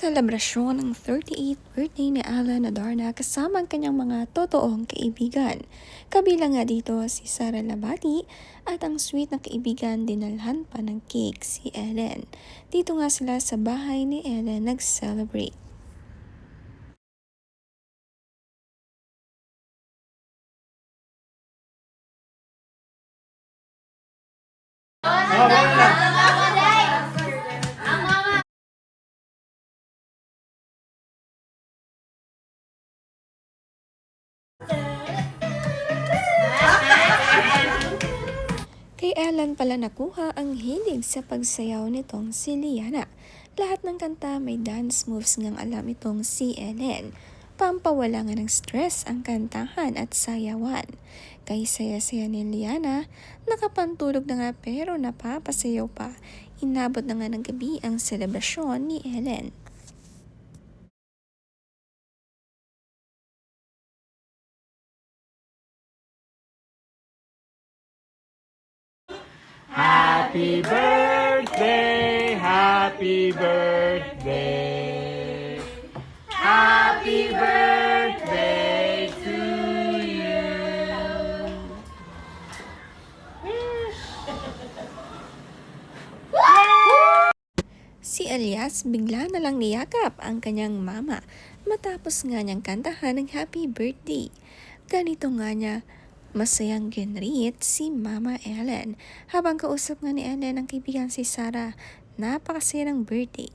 Selebrasyon ng 38th birthday ni Alan Adarna kasama ang kanyang mga totoong kaibigan. Kabilang nga dito si Sara Labati at ang sweet na kaibigan dinalhan pa ng cake si Ellen. Dito nga sila sa bahay ni Ellen nag-celebrate. Kay Ellen pala nakuha ang hilig sa pagsayaw nitong si Liana. Lahat ng kanta may dance moves ngang alam itong si Ellen. Pampawala nga ng stress ang kantahan at sayawan. Kay saya-saya ni Liana, nakapantulog na nga pero napapasayaw pa. Inabot na nga ng gabi ang selebrasyon ni Ellen. Happy birthday, happy birthday, happy birthday to you. Si Elias bigla na lang niyakap ang kanyang mama matapos nga niyang kantahan ng happy birthday. Ganito nga niya masayang ginreet si Mama Ellen habang kausap nga ni Ellen ang kaibigan si Sarah. Napakasaya ng birthday.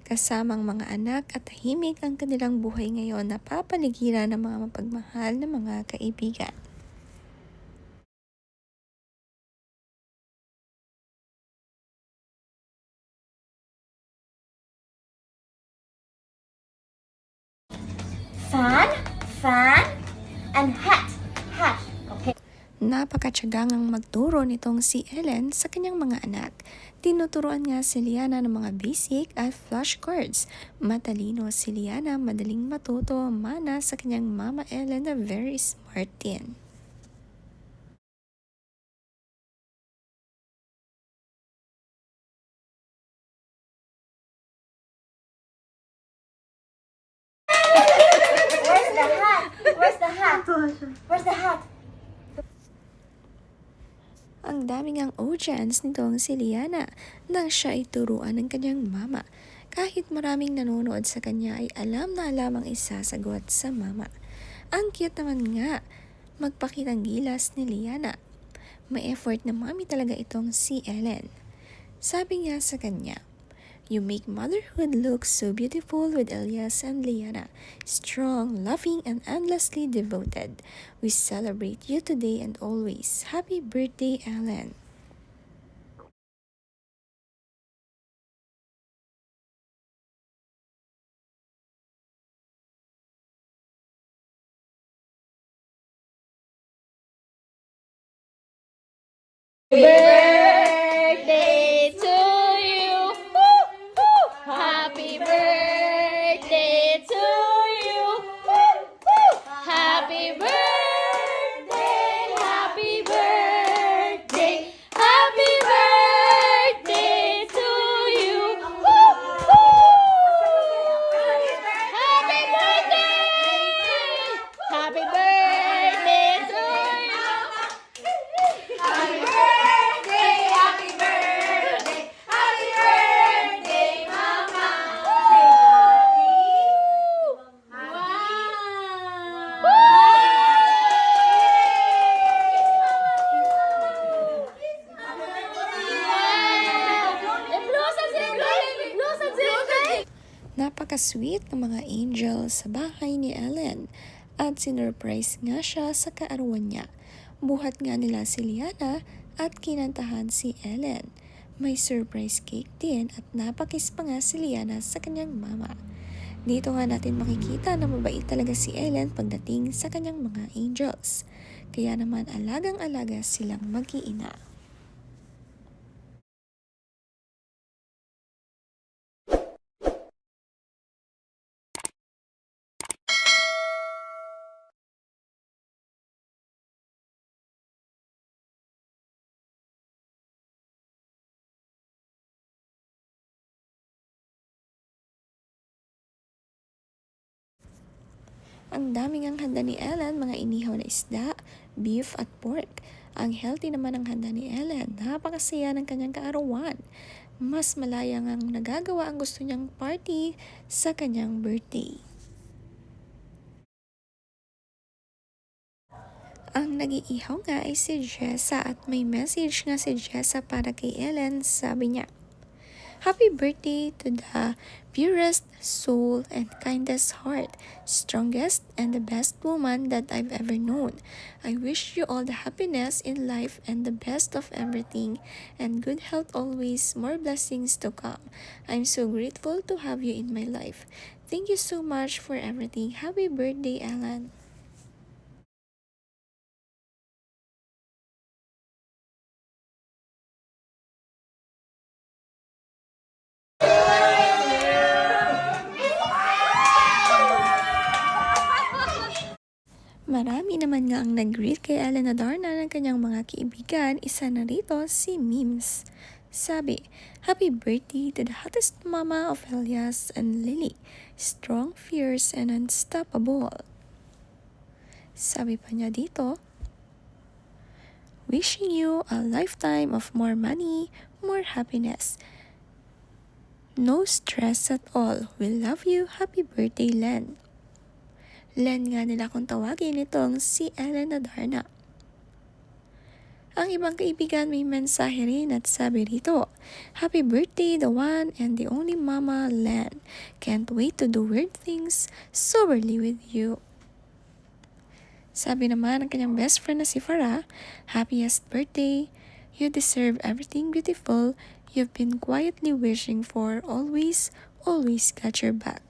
Kasamang mga anak at tahimik ang kanilang buhay ngayon, napapaligiran ng mga mapagmahal na mga kaibigan. Fan, and hat. Okay. Napakatyagangang magturo nitong si Ellen sa kanyang mga anak. Tinuturuan nga si Liana ng mga basic at flashcards. Matalino si Liana, madaling matuto, mana sa kanyang mama Ellen na very smart din. Where's the hat? Where's the hat? Ang daming ang audience nitong si Liana nang siya ay turuan ng kanyang mama. Kahit maraming nanonood sa kanya ay alam na alam ang isasagot sa mama. Ang cute naman nga, magpakitang gilas ni Liana. May effort na mami talaga itong si Ellen. Sabi nga sa kanya, "You make motherhood look so beautiful with Elias and Liana. Strong, loving, and endlessly devoted. We celebrate you today and always. Happy birthday, Ellen." Birthday to you. Woo, woo. Happy birthday to you. Woo, woo. Happy birthday. Happy birthday. Happy birthday to you. Woo, woo. Happy birthday. Happy birthday to you. Happy birthday, happy birthday, happy birthday, Mama. Napaka-sweet ng mga angels sa bahay ni Ellen at sinurprise nga siya sa kaarawan niya. Buhat nga nila si Liana at kinantahan si Ellen. May surprise cake din at napakis pa nga si Liana sa kanyang mama. Dito nga natin makikita na mabait talaga si Ellen pagdating sa kanyang mga angels. Kaya naman alagang-alaga silang mag-iina. Ang daming ang handa ni Ellen, mga inihaw na isda, beef at pork. Ang healthy naman ang handa ni Ellen, napakasaya ng kanyang kaarawan. Mas malaya ngang nagagawa ang gusto niyang party sa kanyang birthday. Ang nag-iihaw nga ay si Jessa at may message nga si Jessa para kay Ellen. Sabi niya, "Happy birthday to the purest soul and kindest heart, strongest and the best woman that I've ever known. I wish you all the happiness in life and the best of everything and good health always, more blessings to come. I'm so grateful to have you in my life. Thank you so much for everything. Happy birthday, Ellen." Marami naman nga ang nag-greet kay Ellen Adarna ng kanyang mga kaibigan. Isa na rito si Mims. Sabi, "Happy birthday to the hottest mama of Elias and Lily. Strong, fierce, and unstoppable." Sabi pa niya dito, "Wishing you a lifetime of more money, more happiness. No stress at all. We love you. Happy birthday, Len." Len nga nila kung tawagin itong si Ellen Adarna. Ang ibang kaibigan may mensahe rin at sabi rito, "Happy birthday, the one and the only Mama Len. Can't wait to do weird things soberly with you." Sabi naman ng kanyang best friend na si Farah, "Happiest birthday. You deserve everything beautiful you've been quietly wishing for. Always, always got your back."